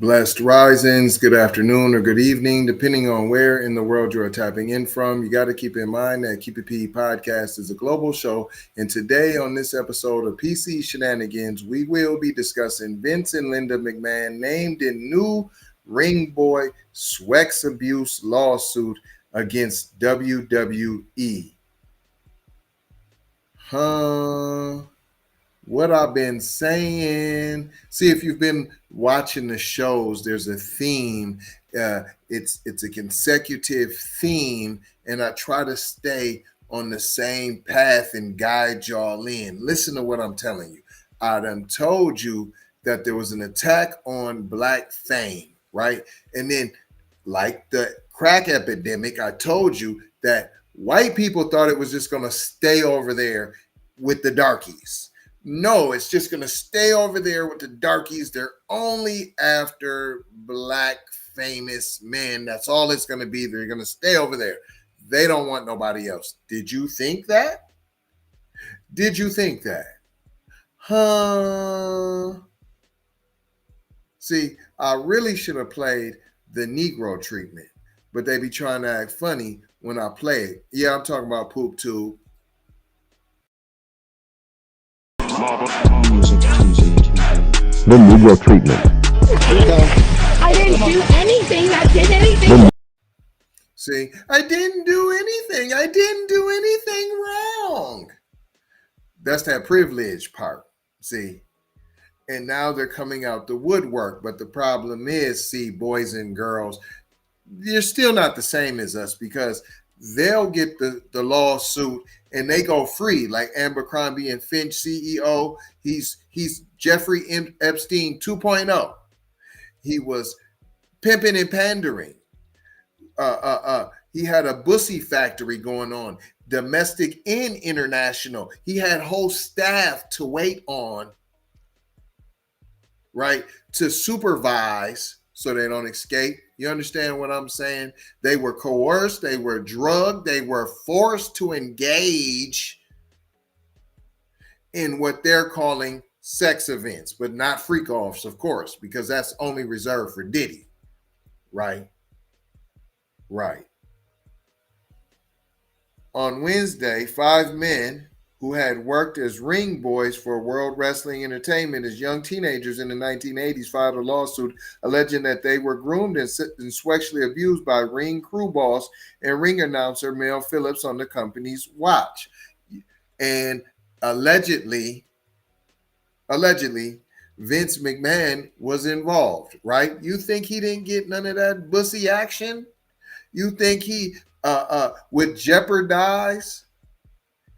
Blessed risings, good afternoon or good evening, depending on where in the world you are tapping in from. You got to keep in mind that Keep It P podcast is a global show. And today on this episode of PC Shenanigans, we will be discussing Vince and Linda McMahon named in new Ring Boy Swex abuse lawsuit against WWE. What I've been saying. See, if you've been watching the shows, there's a theme. It's a consecutive theme, and I try to stay on the same path and guide y'all in. Listen to what I'm telling you. I done told you that there was an attack on Black fame, right? And then, like the crack epidemic, I told you that white people thought it was just going to stay over there with the darkies. No, it's just going to stay over there with the darkies. They're only after Black famous men. That's all it's going to be. They're going to stay over there. They don't want nobody else. Did you think that? Did you think that? See, I really should have played the Negro treatment, but they be trying to act funny when I play it. Yeah, I'm talking about Poop Tube. The Negro treatment. I didn't do anything. I did anything. See, I didn't do anything. I didn't do anything wrong. That's that privilege part. See, and now they're coming out the woodwork. But the problem is, see, boys and girls, you're still not the same as us because they'll get the lawsuit and they go free, like Abercrombie and Finch CEO. He's Jeffrey Epstein 2.0. He was pimping and pandering. He had a bussy factory going on, domestic and international. He had whole staff to wait on, right, to supervise so they don't escape. You understand what I'm saying? They were coerced, they were drugged, they were forced to engage in what they're calling sex events, but not freak offs, of course, because that's only reserved for Diddy. Right? Right. On Wednesday, 5 men who had worked as ring boys for World Wrestling Entertainment as young teenagers in the 1980s filed a lawsuit alleging that they were groomed and sexually abused by ring crew boss and ring announcer Mel Phillips on the company's watch. And allegedly, Vince McMahon was involved, right? You think he didn't get none of that bussy action? You think he would jeopardize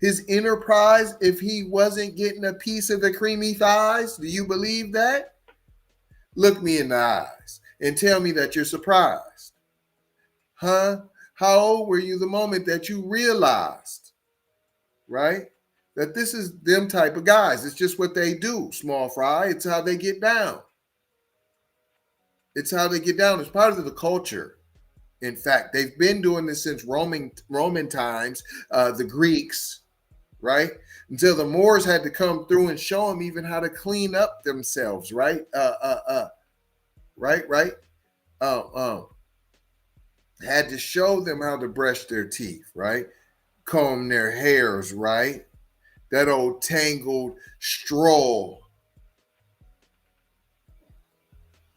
his enterprise if he wasn't getting a piece of the creamy thighs? Do you believe that? Look me in the eyes and tell me that you're surprised. Huh? How old were you the moment that you realized, right, that this is them type of guys? It's just what they do, small fry. It's how they get down. It's how they get down. It's part of the culture. In fact, they've been doing this since Roman times, the Greeks, right? Until the Moors had to come through and show them even how to clean up themselves, right? Right. Had to show them how to brush their teeth, right? Comb their hairs, right? That old tangled straw.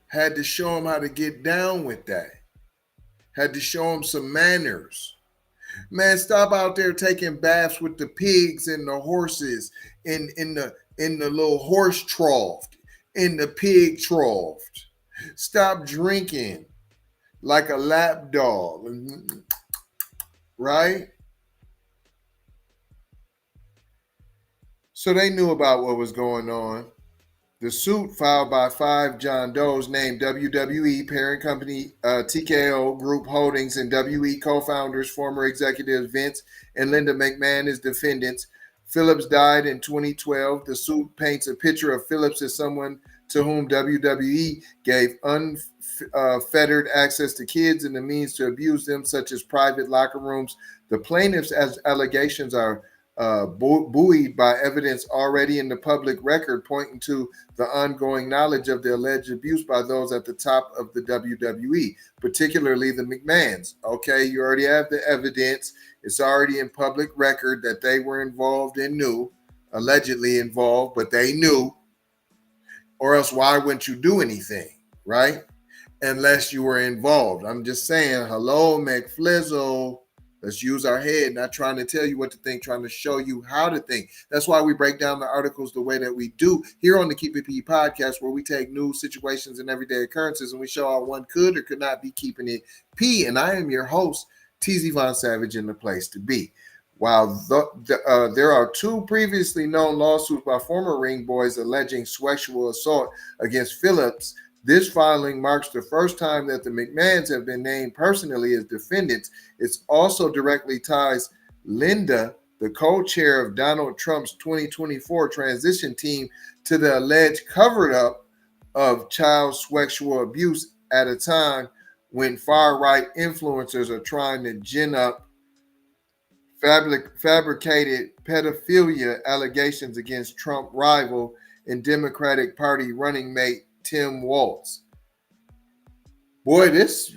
Had to show them how to get down with that. Had to show them some manners. Man, stop out there taking baths with the pigs and the horses in the little horse trough, in the pig trough. Stop drinking like a lap dog, right? So they knew about what was going on. The suit filed by 5 John Does named WWE parent company TKO Group Holdings and WE co-founders, former executives Vince and Linda McMahon as defendants. Phillips died in 2012. The suit paints a picture of Phillips as someone to whom WWE gave unfettered access to kids and the means to abuse them, such as private locker rooms. The plaintiffs' allegations are buoyed by evidence already in the public record pointing to the ongoing knowledge of the alleged abuse by those at the top of the WWE, particularly the McMahons. Okay, you already have the evidence. It's already in public record that they were involved and knew, allegedly involved, but they knew, or else why wouldn't you do anything, right? Unless you were involved. I'm just saying, hello, McFlizzle. Let's use our head, not trying to tell you what to think, trying to show you how to think. That's why we break down the articles the way that we do here on the Keep It P podcast, where we take news, situations, and everyday occurrences, and we show how one could or could not be keeping it P. And I am your host, TZ Von Savage, in the place to be. While there are two previously known lawsuits by former ring boys alleging sexual assault against Phillips, this filing marks the first time that the McMahons have been named personally as defendants. It also directly ties Linda, the co-chair of Donald Trump's 2024 transition team, to the alleged cover-up of child sexual abuse at a time when far-right influencers are trying to gin up fabricated pedophilia allegations against Trump rival and Democratic Party running mate Tim Walz. Boy, this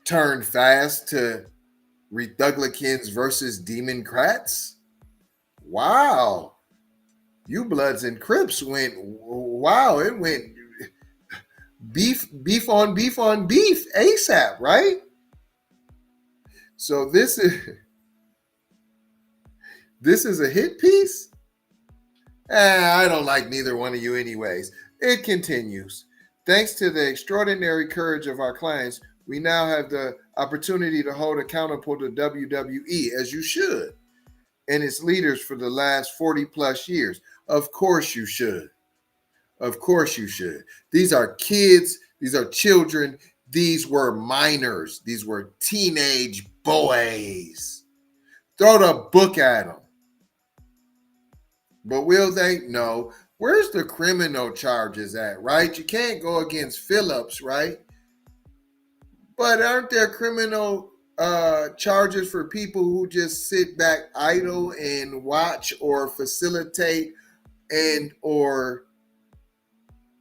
turned fast to Republicans versus Democrats. Wow. You Bloods and Crips went, wow, it went beef on beef on beef ASAP, right? So this is a hit piece? I don't like neither one of you anyways. It continues. Thanks to the extraordinary courage of our clients, we now have the opportunity to hold accountable to WWE, as you should, and its leaders for the last 40 plus years. Of course you should. Of course you should. These are kids. These are children. These were minors. These were teenage boys. Throw the book at them. But will they? No. Where's the criminal charges at, right? You can't go against Phillips, right? But aren't there criminal charges for people who just sit back idle and watch or facilitate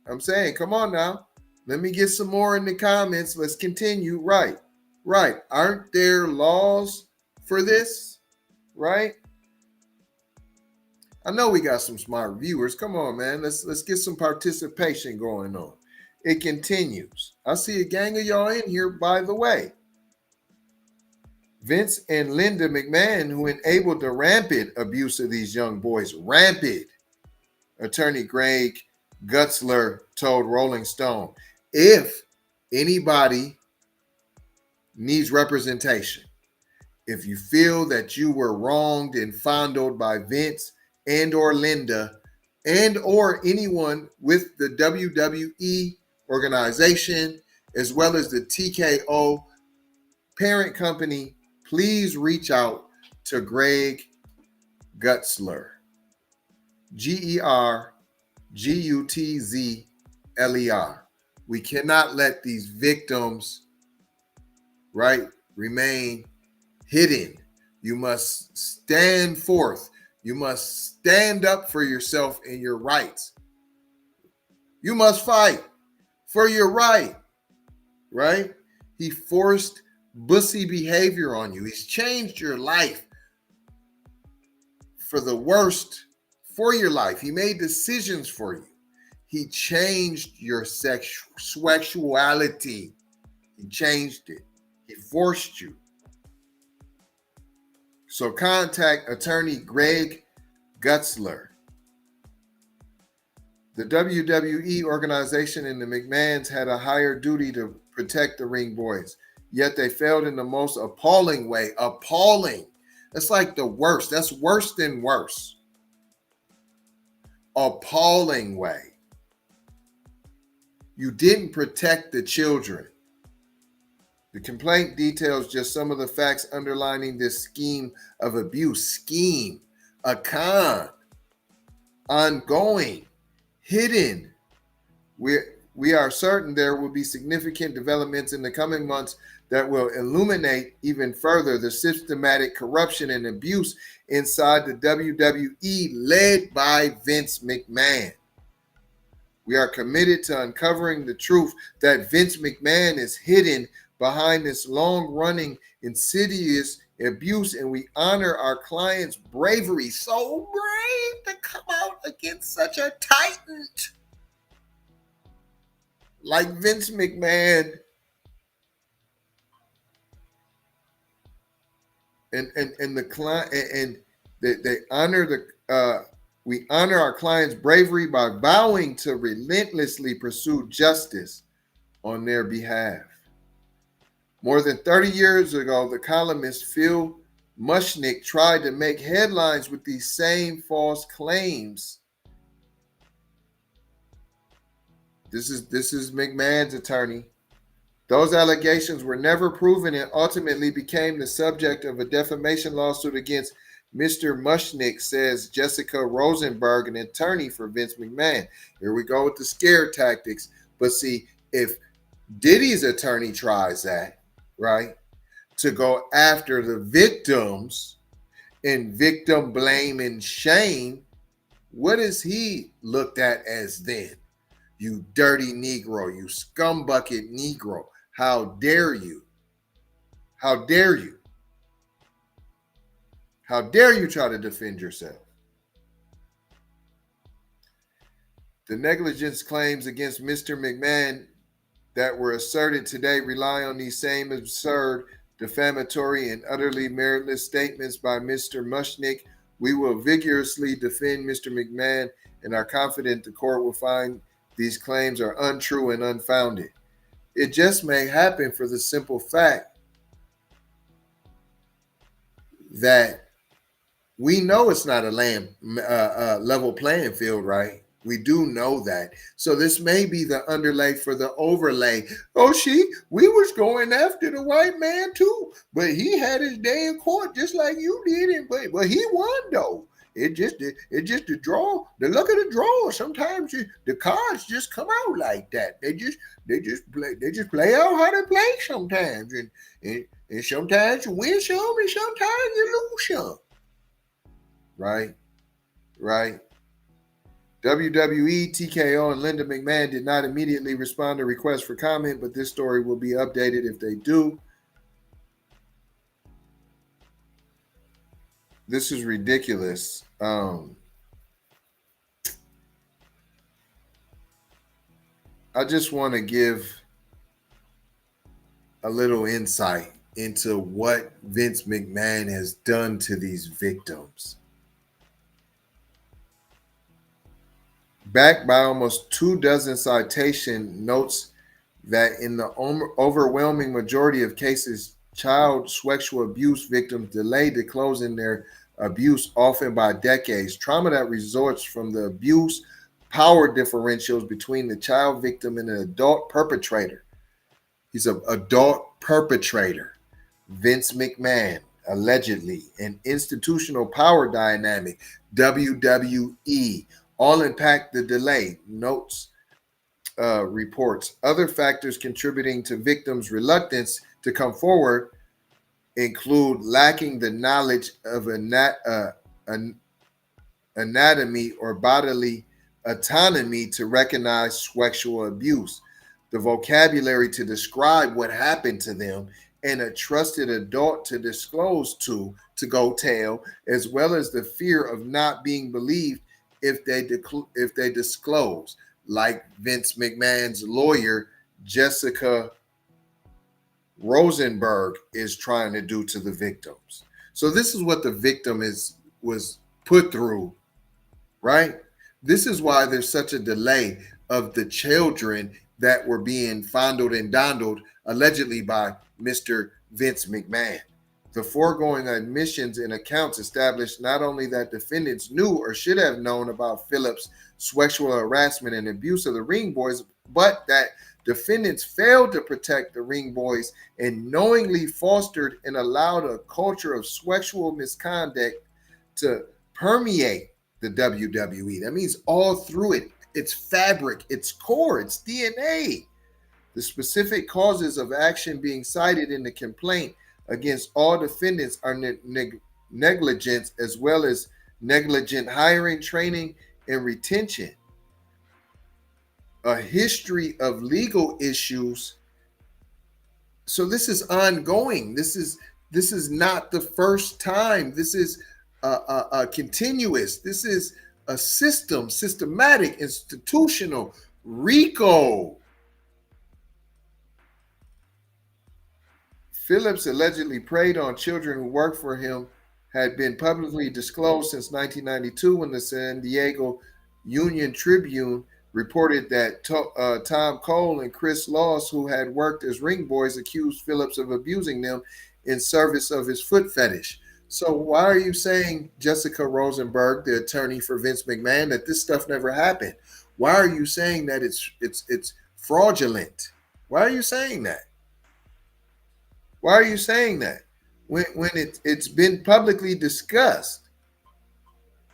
I'm saying, come on now. Let me get some more in the comments. Let's continue. Right. Aren't there laws for this? Right? I know we got some smart viewers. Come on, man. Let's get some participation going on. It continues. I see a gang of y'all in here, by the way. Vince and Linda McMahon, who enabled the rampant abuse of these young boys. Rampant. Attorney Greg Gutzler told Rolling Stone. If anybody needs representation, if you feel that you were wronged and fondled by Vince and or Linda and or anyone with the WWE organization, as well as the TKO parent company, please reach out to Greg Gutzler. GERGUTZLER. We cannot let these victims, right, remain hidden. You must stand forth. You must stand up for yourself and your rights. You must fight for your right, right? He forced bussy behavior on you. He's changed your life for the worst for your life. He made decisions for you. He changed your sexuality. He changed it. He forced you. So contact attorney Greg Gutzler. The WWE organization and the McMahons had a higher duty to protect the ring boys, yet they failed in the most appalling way. Appalling. That's like the worst. That's worse than worse. Appalling way. You didn't protect the children. The complaint details just some of the facts underlining this scheme of abuse. Scheme, a con, ongoing, hidden. We are certain there will be significant developments in the coming months that will illuminate even further the systematic corruption and abuse inside the WWE led by Vince McMahon. We are committed to uncovering the truth that Vince McMahon is hidden behind this long-running, insidious abuse, and we honor our client's bravery. So brave to come out against such a titan like Vince McMahon. And the client, and they honor we honor our client's bravery by vowing to relentlessly pursue justice on their behalf. More than 30 years ago, the columnist Phil Mushnick tried to make headlines with these same false claims. This is McMahon's attorney. Those allegations were never proven and ultimately became the subject of a defamation lawsuit against Mr. Mushnick, says Jessica Rosenberg, an attorney for Vince McMahon. Here we go with the scare tactics. But see, if Diddy's attorney tries that, right, to go after the victims and victim blame and shame, what is he looked at as then? You dirty Negro, you scumbucket Negro. How dare you? How dare you? How dare you try to defend yourself? The negligence claims against Mr. McMahon that were asserted today rely on these same absurd, defamatory, and utterly meritless statements by Mr. Mushnick. We will vigorously defend Mr. McMahon and are confident the court will find these claims are untrue and unfounded. It just may happen for the simple fact that we know it's not a level playing field, right? We do know that. So this may be the underlay for the overlay. Oh, we was going after the white man too, but he had his day in court just like you did, but he won though. It just the draw, the luck of the draw. Sometimes the cards just come out like that. They just play out how they play sometimes, and sometimes you win some, and sometimes you lose some. Right. WWE, TKO, and Linda McMahon did not immediately respond to requests for comment, but this story will be updated if they do. This is ridiculous. I just want to give a little insight into what Vince McMahon has done to these victims. Backed by almost 24 citation notes that in the overwhelming majority of cases, child sexual abuse victims delay disclosing their abuse, often by decades. Trauma that results from the abuse, power differentials between the child victim and the adult perpetrator. He's an adult perpetrator. Vince McMahon, allegedly, an institutional power dynamic, WWE, all impact the delay, notes, reports. Other factors contributing to victims' reluctance to come forward include lacking the knowledge of anatomy or bodily autonomy to recognize sexual abuse, the vocabulary to describe what happened to them, and a trusted adult to disclose to go tell, as well as the fear of not being believed if they disclose, like Vince McMahon's lawyer, Jessica Rosenberg, is trying to do to the victims. So this is what the victim was put through, right? This is why there's such a delay of the children that were being fondled and dandled allegedly by Mr. Vince McMahon. The foregoing admissions and accounts established not only that defendants knew or should have known about Phillips' sexual harassment and abuse of the ring boys, but that defendants failed to protect the ring boys and knowingly fostered and allowed a culture of sexual misconduct to permeate the WWE. That means all through it, it's fabric, it's core, it's DNA. The specific causes of action being cited in the complaint against all defendants are negligence, as well as negligent hiring, training, and retention. A history of legal issues. So this is ongoing. This is not the first time. This is a continuous. This is a systematic, institutional RICO. Phillips allegedly preyed on children who worked for him had been publicly disclosed since 1992 when the San Diego Union Tribune reported that Tom Cole and Chris Laws, who had worked as ring boys, accused Phillips of abusing them in service of his foot fetish. So why are you saying, Jessica Rosenberg, the attorney for Vince McMahon, that this stuff never happened? Why are you saying that it's fraudulent? Why are you saying that? Why are you saying that when it's been publicly discussed?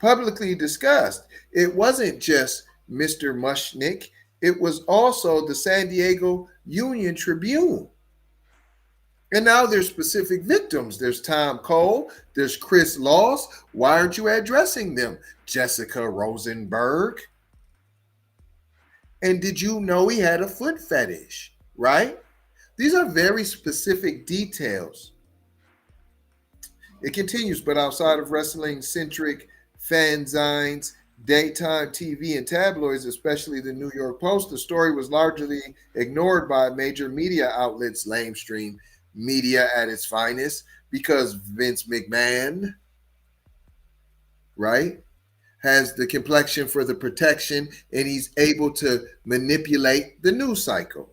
Publicly discussed. It wasn't just Mr. Mushnick. It was also the San Diego Union Tribune. And now there's specific victims. There's Tom Cole. There's Chris Laws. Why aren't you addressing them, Jessica Rosenberg? And did you know he had a foot fetish, right? These are very specific details. It continues, but outside of wrestling-centric fanzines, daytime TV, and tabloids, especially the New York Post, the story was largely ignored by major media outlets, lamestream media at its finest, because Vince McMahon, right, has the complexion for the protection, and he's able to manipulate the news cycle.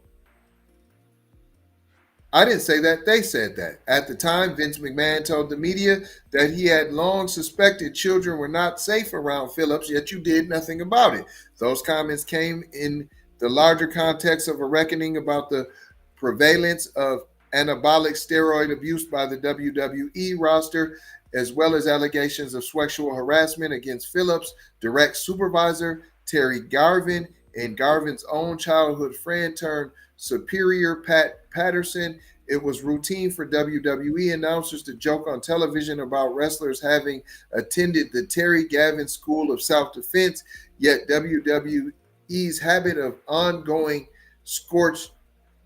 I didn't say that. They said that. At the time, Vince McMahon told the media that he had long suspected children were not safe around Phillips, yet you did nothing about it. Those comments came in the larger context of a reckoning about the prevalence of anabolic steroid abuse by the WWE roster, as well as allegations of sexual harassment against Phillips' direct supervisor, Terry Garvin, and Garvin's own childhood friend turned superior, Pat Patterson. It was routine for WWE announcers to joke on television about wrestlers having attended the Terry Garvin School of Self-Defense, yet WWE's habit of ongoing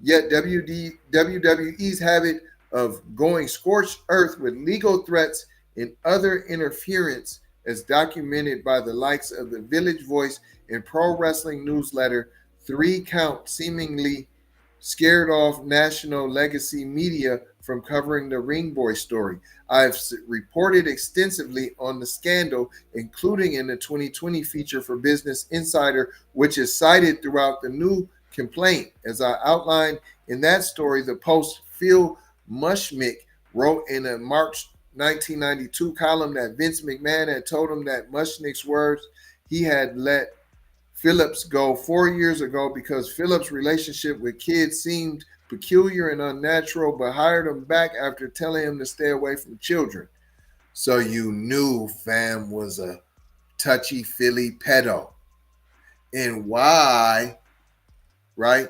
WWE's habit of going scorched earth with legal threats and other interference, as documented by the likes of the Village Voice and Pro Wrestling Newsletter, 3 Count, seemingly scared off national legacy media from covering the Ring Boy story. I've reported extensively on the scandal, including in the 2020 feature for Business Insider, which is cited throughout the new complaint. As I outlined in that story, the Post Phil Mushnick wrote in a March 1992 column that Vince McMahon had told him that Mushnick's words, he had let Phillips go 4 years ago because Phillips' relationship with kids seemed peculiar and unnatural, but hired him back after telling him to stay away from children. So you knew fam was a touchy-feely pedo. And why, right,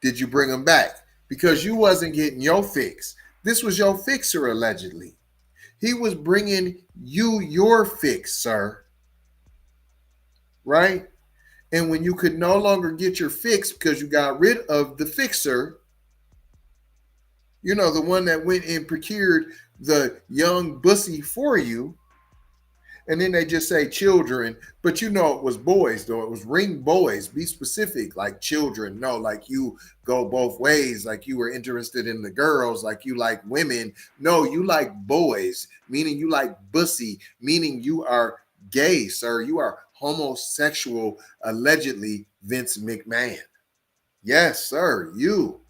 did you bring him back? Because you wasn't getting your fix. This was your fixer, allegedly. He was bringing you your fix, sir. Right? And when you could no longer get your fix because you got rid of the fixer, you know, the one that went and procured the young bussy for you, and then they just say children, but you know it was boys, though. It was ring boys. Be specific, like children. No, like you go both ways, like you were interested in the girls, like you like women. No, you like boys, meaning you like bussy, meaning you are gay, sir. You are homosexual, allegedly, Vince McMahon. Yes, sir, you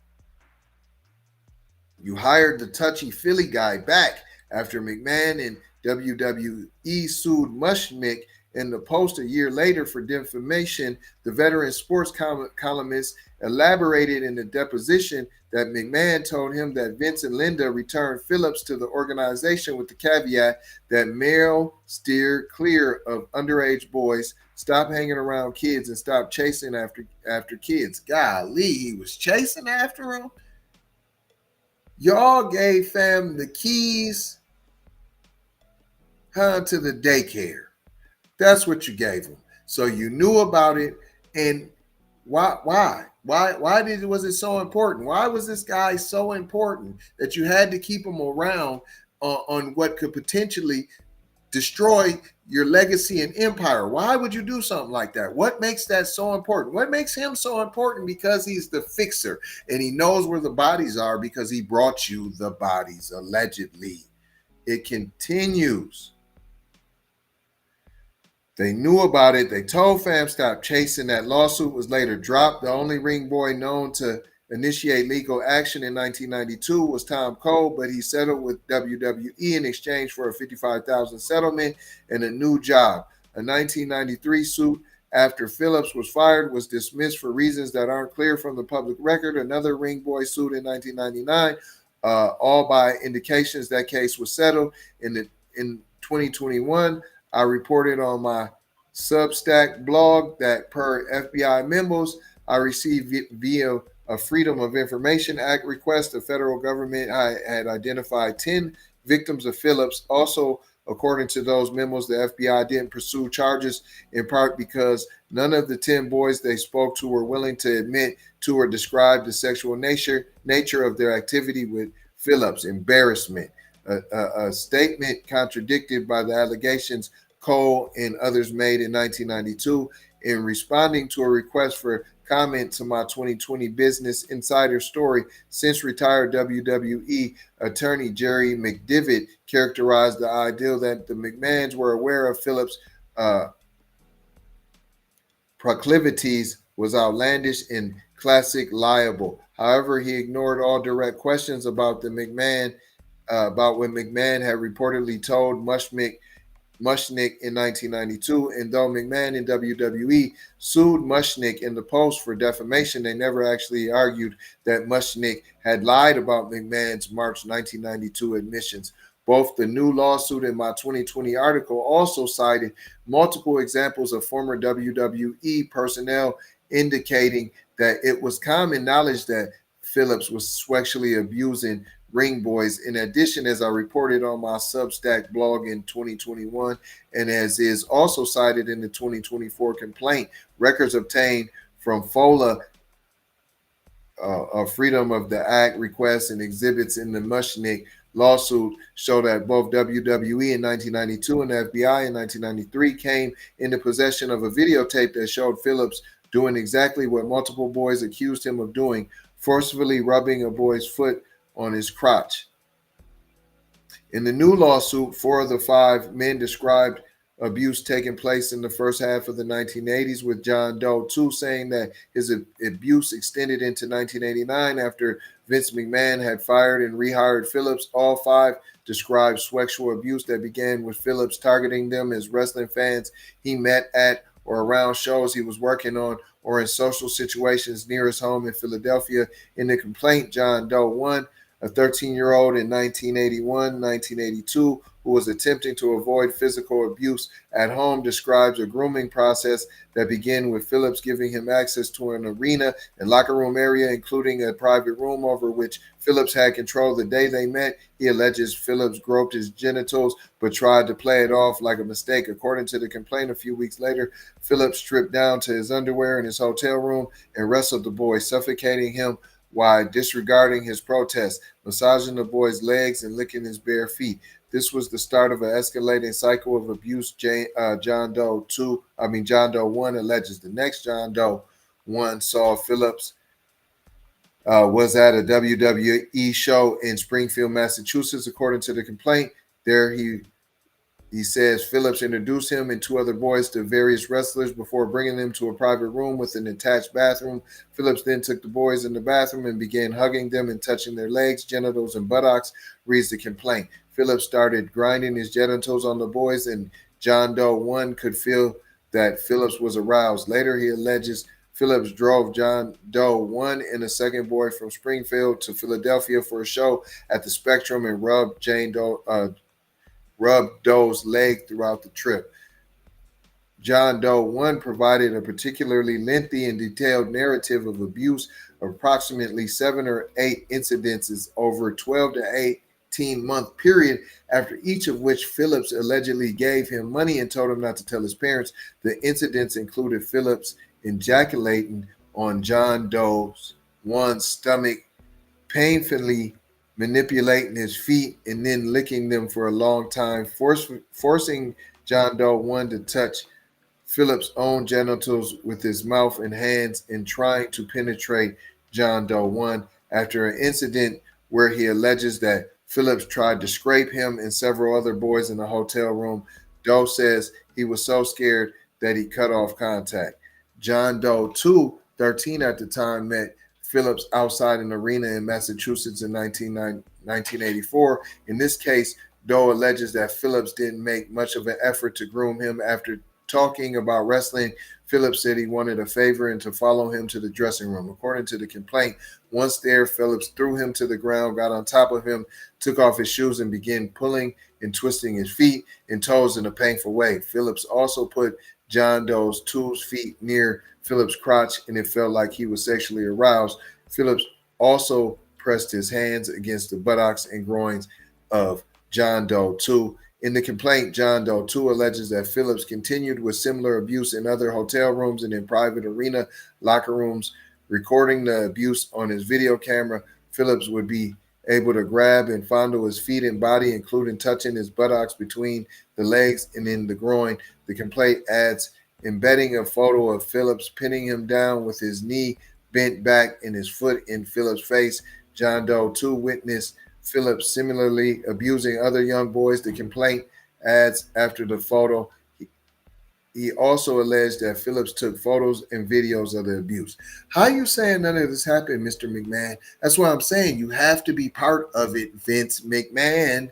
hired the touchy-feely guy back after McMahon and WWE sued Mushnick In the Post a year later for defamation, the veteran sports columnist elaborated in the deposition that McMahon told him that Vince and Linda returned Phillips to the organization with the caveat that Merrill steered clear of underage boys, stop hanging around kids, and stop chasing after kids. Golly, he was chasing after them. Y'all gave fam the keys to the daycare. That's what you gave him. So you knew about it. And why was it so important? Why was this guy so important that you had to keep him around on what could potentially destroy your legacy and empire? Why would you do something like that? What makes that so important? What makes him so important? Because he's the fixer and he knows where the bodies are because he brought you the bodies, allegedly. It continues. They knew about it. They told fam stop chasing. That lawsuit was later dropped. The only ring boy known to initiate legal action in 1992 was Tom Cole, but he settled with WWE in exchange for a $55,000 settlement and a new job. A 1993 suit after Phillips was fired was dismissed for reasons that aren't clear from the public record. Another ring boy suit in 1999, all by indications that case was settled. In 2021, I reported on my Substack blog that per FBI memos I received via a Freedom of Information Act request, the federal government had identified 10 victims of Phillips. Also, according to those memos, the FBI didn't pursue charges in part because none of the 10 boys they spoke to were willing to admit to or describe the sexual nature of their activity with Phillips. Embarrassment. A statement contradicted by the allegations Cole and others made in 1992 in responding to a request for comment to my 2020 Business Insider story. Since retired WWE attorney Jerry McDivitt characterized the ideal that the McMahons were aware of Phillips' proclivities was outlandish and classic liable. However, he ignored all direct questions about what McMahon had reportedly told Mushnick in 1992, and though McMahon and WWE sued Mushnick in the Post for defamation, they never actually argued that Mushnick had lied about McMahon's March 1992 admissions. Both the new lawsuit and my 2020 article also cited multiple examples of former WWE personnel indicating that it was common knowledge that Phillips was sexually abusing ring boys. In addition, as I reported on my Substack blog in 2021, and as is also cited in the 2024 complaint, records obtained from FOLA, Freedom of the Act requests and exhibits in the Mushnick lawsuit show that both WWE in 1992 and the FBI in 1993 came into possession of a videotape that showed Phillips doing exactly what multiple boys accused him of doing, forcefully rubbing a boy's foot on his crotch. In the new lawsuit, 4 of the 5 men described abuse taking place in the first half of the 1980s, with John Doe 2 saying that his abuse extended into 1989 after Vince McMahon had fired and rehired Phillips. All 5 described sexual abuse that began with Phillips targeting them as wrestling fans he met at or around shows he was working on, or in social situations near his home in Philadelphia. In the complaint, John Doe 1, a 13-year-old in 1981-1982 who was attempting to avoid physical abuse at home, describes a grooming process that began with Phillips giving him access to an arena and locker room area, including a private room over which Phillips had control. The day they met, he alleges Phillips groped his genitals but tried to play it off like a mistake. According to the complaint, a few weeks later, Phillips stripped down to his underwear in his hotel room and wrestled the boy, suffocating him while disregarding his protest, massaging the boy's legs and licking his bare feet. This was the start of an escalating cycle of abuse. John Doe 1 alleges. The next John Doe 1 saw Phillips was at a WWE show in Springfield, Massachusetts. According to the complaint, there he says Phillips introduced him and 2 other boys to various wrestlers before bringing them to a private room with an attached bathroom. Phillips then took the boys in the bathroom and began hugging them and touching their legs, genitals, and buttocks, reads the complaint. Phillips started grinding his genitals on the boys and John Doe 1 could feel that Phillips was aroused. Later, he alleges Phillips drove John Doe 1 and a second boy from Springfield to Philadelphia for a show at the Spectrum and rubbed Doe's leg throughout the trip. John Doe 1 provided a particularly lengthy and detailed narrative of abuse of approximately 7 or 8 incidences over a 12 to 18-month period, after each of which Phillips allegedly gave him money and told him not to tell his parents. The incidents included Phillips ejaculating on John Doe 1's stomach, painfully manipulating his feet, and then licking them for a long time, forcing John Doe 1 to touch Phillips' own genitals with his mouth and hands, and trying to penetrate John Doe 1. After an incident where he alleges that Phillips tried to scrape him and several other boys in the hotel room, Doe says he was so scared that he cut off contact. John Doe 2, 13 at the time, met Phillips outside an arena in Massachusetts in 1984. In this case, Doe alleges that Phillips didn't make much of an effort to groom him. After talking about wrestling, Phillips said he wanted a favor and to follow him to the dressing room. According to the complaint, once there, Phillips threw him to the ground, got on top of him, took off his shoes, and began pulling and twisting his feet and toes in a painful way. Phillips also put John Doe 2's feet near Phillips' crotch, and it felt like he was sexually aroused. Phillips also pressed his hands against the buttocks and groins of John Doe 2. In the complaint, John Doe 2 alleges that Phillips continued with similar abuse in other hotel rooms and in private arena locker rooms. Recording the abuse on his video camera, Phillips would be able to grab and fondle his feet and body, including touching his buttocks between the legs and in the groin. The complaint adds, embedding a photo of Phillips pinning him down with his knee bent back and his foot in Phillips' face. John Doe 2 witnessed Phillips similarly abusing other young boys. The complaint adds, after the photo, he also alleged that Phillips took photos and videos of the abuse. How are you saying none of this happened, Mr. McMahon? That's what I'm saying. You have to be part of it, Vince McMahon.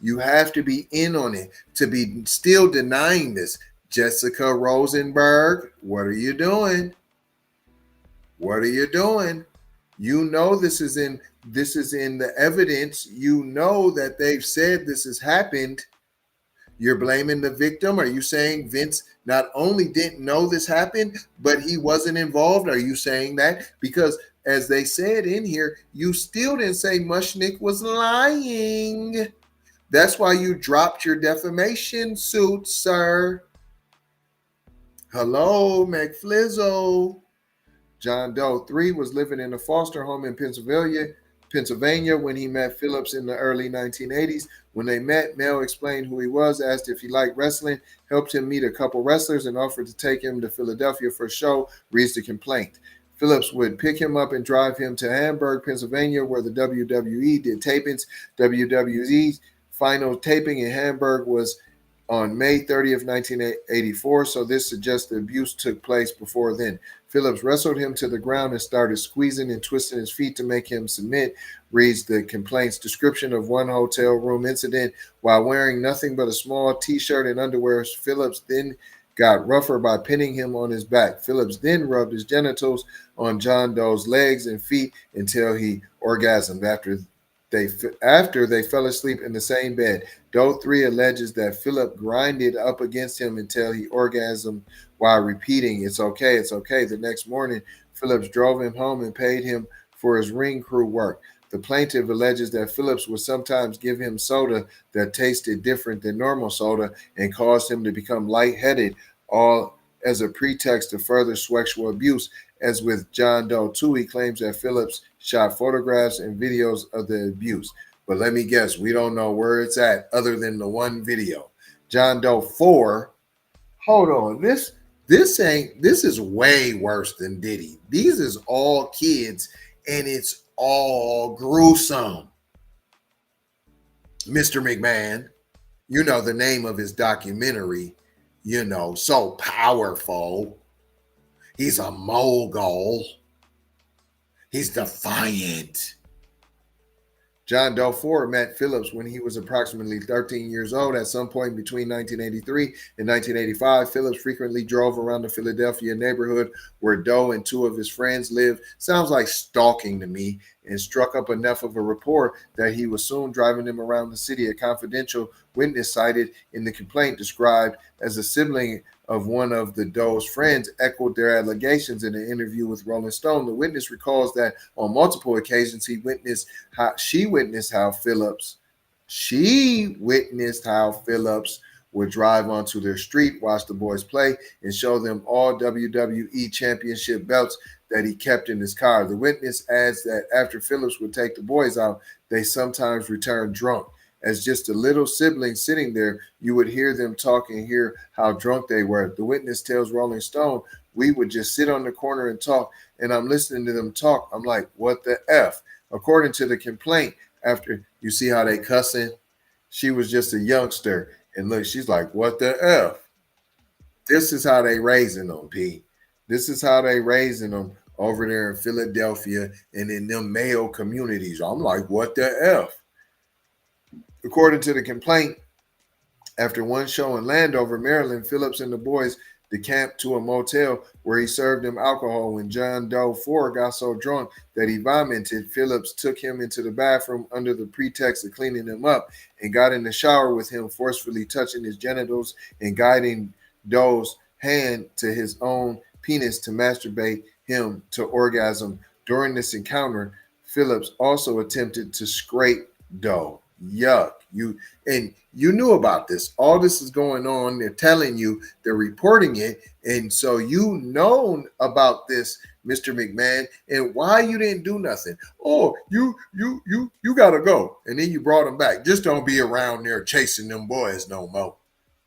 You have to be in on it to be still denying this. Jessica Rosenberg, what are you doing? What are you doing? You know this is in the evidence. You know that they've said this has happened. You're blaming the victim. Are you saying Vince not only didn't know this happened, but he wasn't involved? Are you saying that? Because as they said in here, you still didn't say Mushnick was lying. That's why you dropped your defamation suit, sir. Hello, McFlizzle. John Doe 3 was living in a foster home in Pennsylvania when he met Phillips in the early 1980s. When they met, Mel explained who he was, asked if he liked wrestling, helped him meet a couple wrestlers, and offered to take him to Philadelphia for a show, reads the complaint. Phillips would pick him up and drive him to Hamburg, Pennsylvania, where the WWE did tapings. WWE's final taping in Hamburg was on May 30th, 1984, so this suggests the abuse took place before then. Phillips wrestled him to the ground and started squeezing and twisting his feet to make him submit, reads the complaint's description of one hotel room incident. While wearing nothing but a small t-shirt and underwear, Phillips then got rougher by pinning him on his back. Phillips then rubbed his genitals on John Doe's legs and feet until he orgasmed. After they fell asleep in the same bed, Doe 3 alleges that Philip grinded up against him until he orgasmed while repeating, "It's okay, it's okay." The next morning, Phillips drove him home and paid him for his ring crew work. The plaintiff alleges that Phillips would sometimes give him soda that tasted different than normal soda and caused him to become lightheaded, all as a pretext to further sexual abuse. As with John Doe 2, he claims that Phillips shot photographs and videos of the abuse. But let me guess, we don't know where it's at other than the one video. John Doe 4, hold on, this is way worse than Diddy. These is all kids and it's all gruesome. Mr. McMahon, you know the name of his documentary, so powerful. He's a mogul. He's defiant. John Doe Ford met Phillips when he was approximately 13 years old. At some point between 1983 and 1985, Phillips frequently drove around the Philadelphia neighborhood where Doe and two of his friends lived. Sounds like stalking to me, and struck up enough of a rapport that he was soon driving them around the city. A confidential witness cited in the complaint, described as a sibling of one of the Doe's friends, echoed their allegations in an interview with Rolling Stone. The witness recalls that on multiple occasions she witnessed how Phillips would drive onto their street, watch the boys play, and show them all WWE championship belts that he kept in his car. The witness adds that after Phillips would take the boys out, they sometimes returned drunk. As just a little sibling sitting there, you would hear them talk and hear how drunk they were. The witness tells Rolling Stone, we would just sit on the corner and talk, and I'm listening to them talk. I'm like, what the F? According to the complaint, after you see how they cussing, she was just a youngster. And look, she's like, what the F? This is how they raising them, P. This is how they raising them over there in Philadelphia and in them male communities. I'm like, what the F? According to the complaint, after one show in Landover, Maryland, Phillips and the boys decamped to a motel where he served them alcohol. When John Doe Ford got so drunk that he vomited, Phillips took him into the bathroom under the pretext of cleaning him up and got in the shower with him, forcefully touching his genitals and guiding Doe's hand to his own penis to masturbate him to orgasm. During this encounter, Phillips also attempted to scrape Doe. Yuck. You knew about this. All this is going on. They're telling you, they're reporting it. And so you known about this, Mr. McMahon, and why you didn't do nothing. Oh, you gotta go. And then you brought him back. Just don't be around there chasing them boys no more.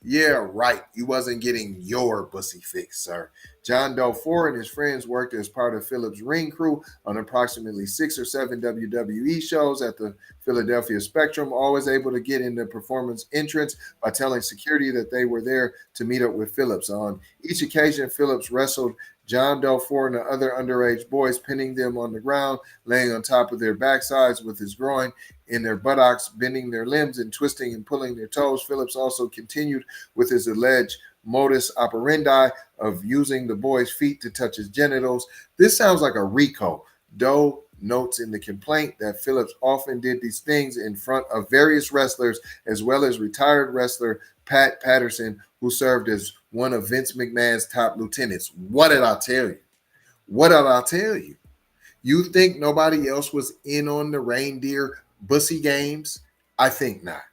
Yeah, right. You wasn't getting your pussy fixed, sir. John Doe Ford and his friends worked as part of Phillips' ring crew on approximately 6 or 7 WWE shows at the Philadelphia Spectrum, always able to get in the performance entrance by telling security that they were there to meet up with Phillips. On each occasion, Phillips wrestled John Doe Ford and the other underage boys, pinning them on the ground, laying on top of their backsides with his groin in their buttocks, bending their limbs and twisting and pulling their toes. Phillips also continued with his alleged modus operandi of using the boy's feet to touch his genitals. This sounds like a RICO. Doe notes in the complaint that Phillips often did these things in front of various wrestlers, as well as retired wrestler Pat Patterson, who served as one of Vince McMahon's top lieutenants. What did I tell you? What did I tell you? You think nobody else was in on the reindeer bussy games? I think not.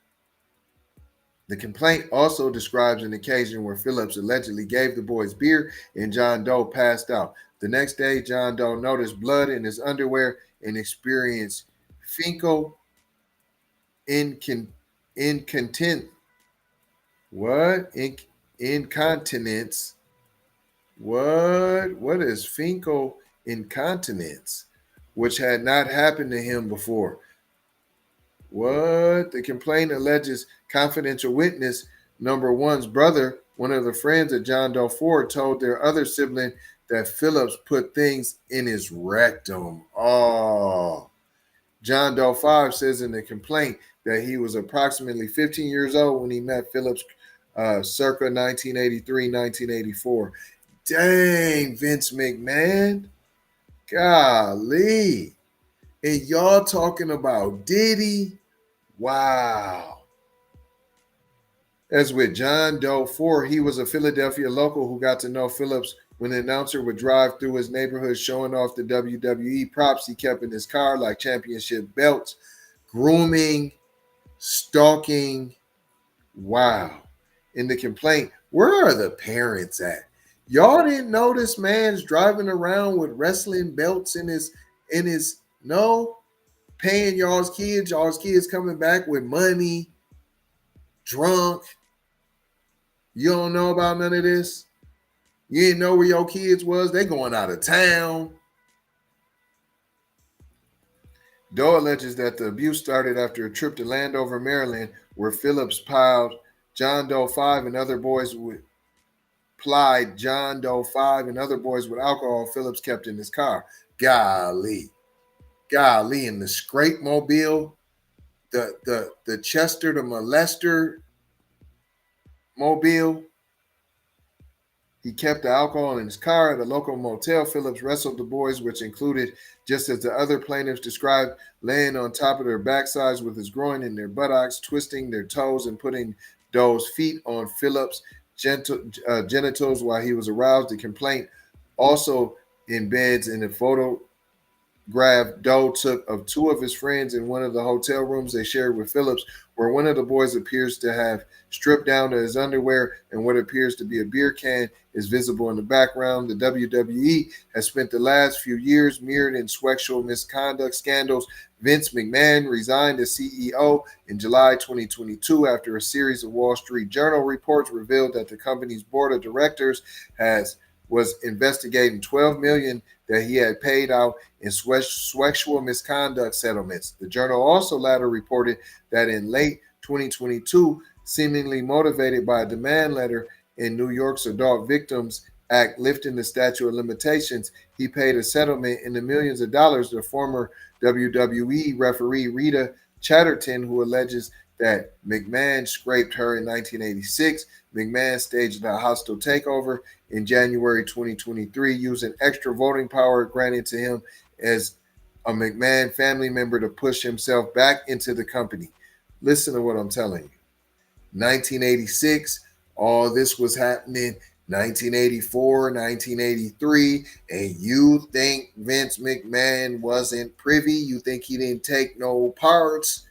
The complaint also describes an occasion where Phillips allegedly gave the boys beer and John Doe passed out. The next day, John Doe noticed blood in his underwear and experienced fecal incontinence. Incontinence. What is fecal incontinence? Which had not happened to him before. What? The complaint alleges confidential witness number one's brother, one of the friends of John Doe Ford, told their other sibling that Phillips put things in his rectum. Oh. John Doe 5 says in the complaint that he was approximately 15 years old when he met Phillips circa 1983, 1984. Dang, Vince McMahon. Golly. And y'all talking about Diddy? Wow. As with John Doe Ford, he was a Philadelphia local who got to know Phillips when the announcer would drive through his neighborhood showing off the WWE props he kept in his car, like championship belts, grooming, stalking. Wow. In the complaint, where are the parents at? Y'all didn't know this man's driving around with wrestling belts in his no, paying y'all's kids coming back with money, drunk. You don't know about none of this? You didn't know where your kids was? They going out of town. Doe alleges that the abuse started after a trip to Landover, Maryland, where Phillips plied John Doe 5 and other boys with alcohol Phillips kept in his car. Golly, in the scrape mobile. the Chester the molester mobile. He kept the alcohol in his car at a local motel. Phillips wrestled the boys, which included, just as the other plaintiffs described, laying on top of their backsides with his groin in their buttocks, twisting their toes, and putting Doe's feet on Phillips' genitals while he was aroused. The complaint also embeds in the photograph Doe took of two of his friends in one of the hotel rooms they shared with Phillips, where one of the boys appears to have stripped down to his underwear and what appears to be a beer can is visible in the background. The WWE has spent the last few years mirrored in sexual misconduct scandals. Vince McMahon resigned as CEO in July 2022 after a series of Wall Street Journal reports revealed that the company's board of directors was investigating $12 million that he had paid out in sexual misconduct settlements. The journal also later reported that in late 2022, seemingly motivated by a demand letter in New York's Adult Victims Act lifting the statute of limitations, he paid a settlement in the millions of dollars to former WWE referee Rita Chatterton, who alleges that McMahon scraped her in 1986. McMahon staged a hostile takeover in January 2023 using extra voting power granted to him as a McMahon family member to push himself back into the company. Listen to what I'm telling you. 1986, all this was happening. 1984, 1983, and you think Vince McMahon wasn't privy? You think he didn't take no parts?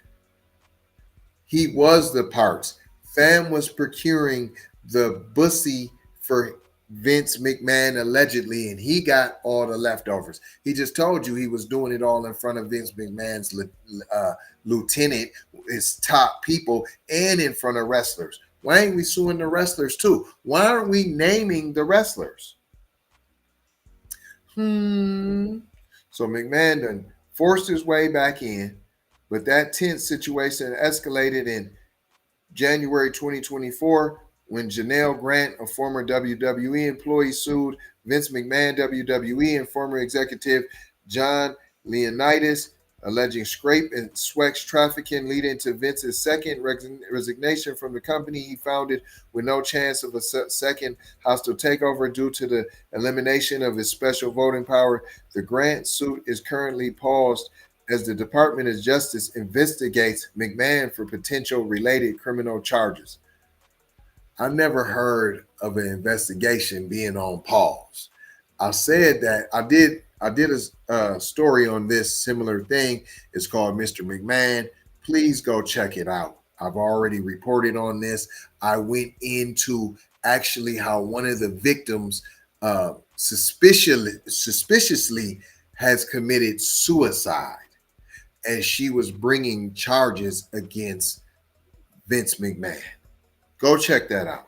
He was the parts. Fam was procuring the bussy for Vince McMahon allegedly, and he got all the leftovers. He just told you he was doing it all in front of Vince McMahon's lieutenant, his top people, and in front of wrestlers. Why ain't we suing the wrestlers too? Why aren't we naming the wrestlers? So McMahon done forced his way back in, but that tense situation escalated in January 2024 when Janelle Grant, a former WWE employee, sued Vince McMahon, WWE, and former executive John Leonidas, alleging scrape and sex trafficking, leading to Vince's second resignation from the company he founded with no chance of a second hostile takeover due to the elimination of his special voting power. The Grant suit is currently paused as the Department of Justice investigates McMahon for potential related criminal charges. I never heard of an investigation being on pause. I said that I did a story on this similar thing. It's called Mr. McMahon. Please go check it out. I've already reported on this. I went into actually how one of the victims suspiciously has committed suicide, and she was bringing charges against Vince McMahon. Go check that out.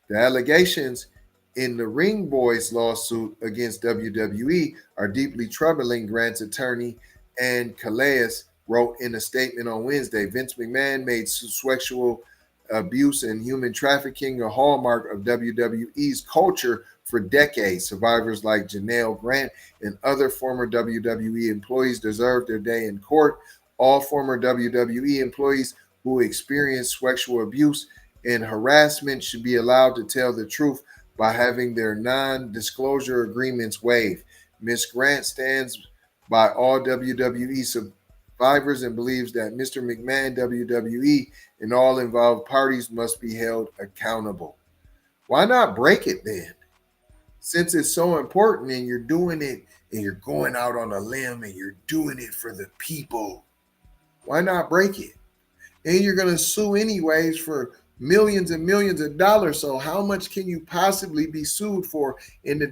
The allegations in the Ring Boys lawsuit against WWE are deeply troubling, Grant's attorney Ann Calais wrote in a statement on Wednesday. Vince McMahon made sexual abuse and human trafficking a hallmark of WWE's culture for decades. Survivors like Janelle Grant and other former WWE employees deserve their day in court. All former WWE employees who experience sexual abuse and harassment should be allowed to tell the truth by having their non-disclosure agreements waived. Ms. Grant stands by all WWE survivors and believes that Mr. McMahon, WWE, and all involved parties must be held accountable. Why not break it then? Since it's so important and you're doing it and you're going out on a limb and you're doing it for the people, why not break it? And you're going to sue anyways for millions and millions of dollars. So how much can you possibly be sued for in the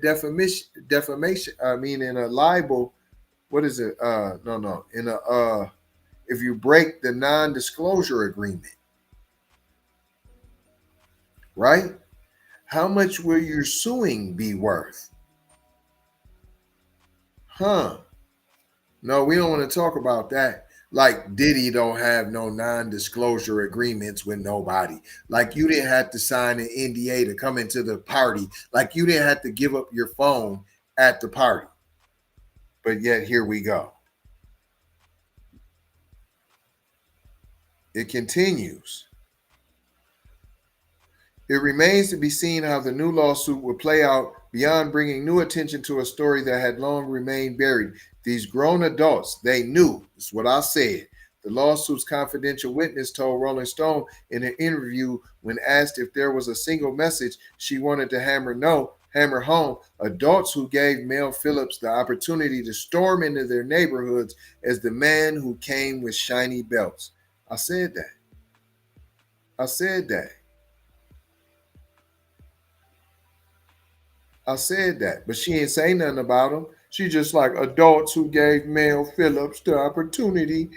defamation? I mean, in a libel, what is it? In a if you break the non-disclosure agreement, right? How much will your suing be worth? No, we don't want to talk about that. Like Diddy don't have no non-disclosure agreements with nobody. Like you didn't have to sign an NDA to come into the party. Like you didn't have to give up your phone at the party. But yet here we go. It continues. It remains to be seen how the new lawsuit will play out beyond bringing new attention to a story that had long remained buried. These grown adults, they knew. That's what I said. The lawsuit's confidential witness told Rolling Stone in an interview when asked if there was a single message she wanted to hammer home, adults who gave Mel Phillips the opportunity to storm into their neighborhoods as the man who came with shiny belts. I said that. I said that. I said that, but she ain't say nothing about him. She just like adults who gave Mel Phillips the opportunity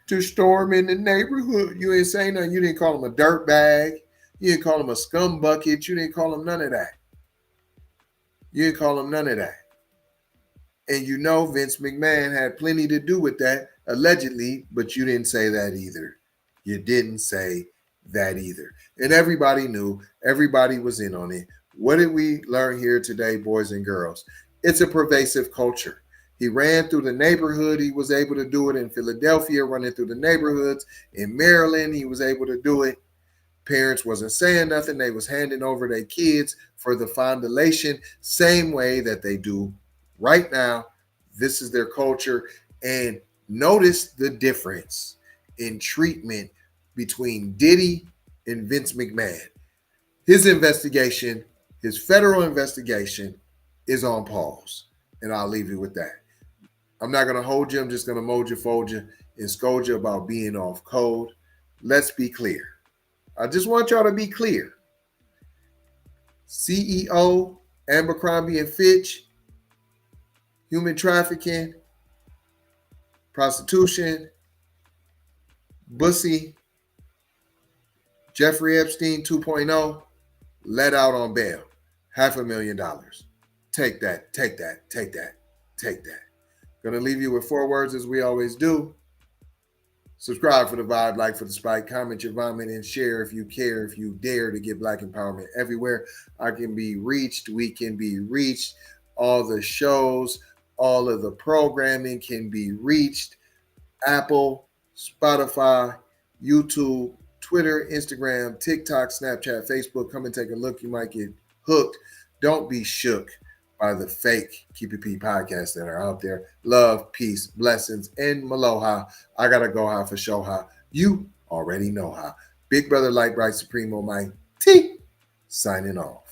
to storm in the neighborhood. You ain't say nothing. You didn't call him a dirt bag. You didn't call him a scum bucket. You didn't call him none of that. You didn't call him none of that. And you know Vince McMahon had plenty to do with that, allegedly, but you didn't say that either. You didn't say that either. And everybody knew. Everybody was in on it. What did we learn here today, boys and girls? It's a pervasive culture. He ran through the neighborhood. He was able to do it in Philadelphia, running through the neighborhoods. In Maryland, he was able to do it. Parents wasn't saying nothing. They was handing over their kids for the fondulation, same way that they do right now. This is their culture. And notice the difference in treatment between Diddy and Vince McMahon. His investigation, his federal investigation, is on pause. And I'll leave you with that. I'm not going to hold you. I'm just going to mold you, fold you, and scold you about being off code. Let's be clear. I just want y'all to be clear. CEO, Abercrombie and Fitch, human trafficking, prostitution, Bussy, Jeffrey Epstein 2.0, let out on bail. $500,000. Take that, take that, take that, take that. Gonna leave you with 4 words as we always do. Subscribe for the vibe, like for the spike, comment your vomit, and share if you care, if you dare to get Black empowerment everywhere. I can be reached. We can be reached. All the shows, all of the programming can be reached. Apple, Spotify, YouTube, Twitter, Instagram, TikTok, Snapchat, Facebook. Come and take a look. You might get hooked. Don't be shook by the fake Keep It P podcasts that are out there. Love, peace, blessings, and maloha. I gotta go high for show high. You already know how. Big Brother Light Bright Supremo Mike T signing off.